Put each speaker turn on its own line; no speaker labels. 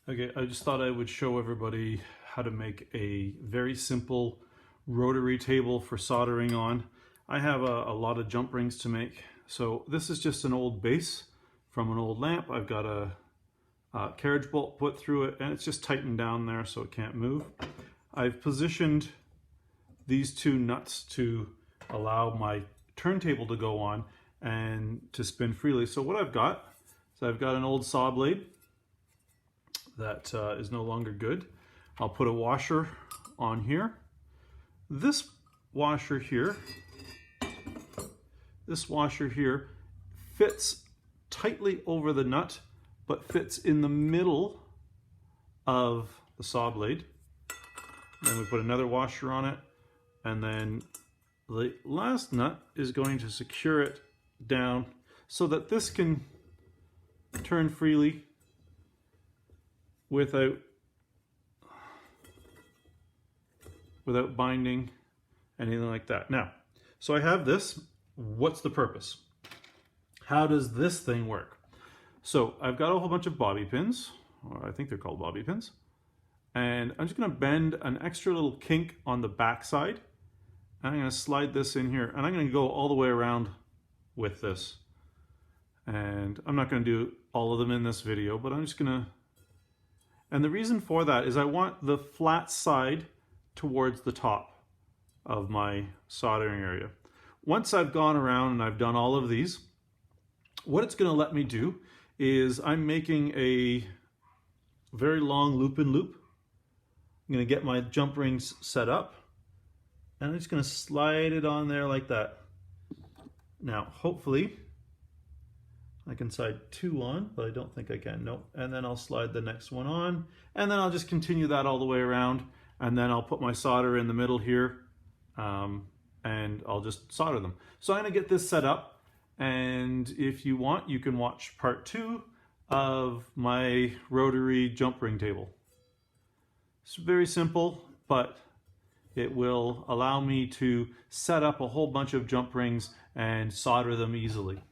Okay, I just thought I would show everybody how to make a very simple rotary table for soldering on. I have a lot of jump rings to make. So this is just an old base from an old lamp. I've got a carriage bolt put through it and it's just tightened down there so it can't move. I've positioned these two nuts to allow my turntable to go on and to spin freely. So what I've got is I've got an old saw blade that is no longer good. I'll put a washer on here. This washer here fits tightly over the nut, but fits in the middle of the saw blade. Then we put another washer on it, and then the last nut is going to secure it down so that this can turn freely without binding, anything like that. Now, so I have this. What's the purpose? How does this thing work? So I've got a whole bunch of bobby pins, or I think they're called bobby pins, and I'm just going to bend an extra little kink on the back side, and I'm going to slide this in here, and I'm going to go all the way around with this. And I'm not going to do all of them in this video, but I'm just going to. And the reason for that is I want the flat side towards the top of my soldering area. Once I've gone around and I've done all of these, what it's going to let me do is I'm making a very long loop and loop. I'm going to get my jump rings set up and I'm just going to slide it on there like that. Now, hopefully I can slide two on, but I don't think I can. Nope. And then I'll slide the next one on, and then I'll just continue that all the way around, and then I'll put my solder in the middle here, and I'll just solder them. So I'm going to get this set up, and if you want, you can watch part 2 of my rotary jump ring table. It's very simple, but it will allow me to set up a whole bunch of jump rings and solder them easily.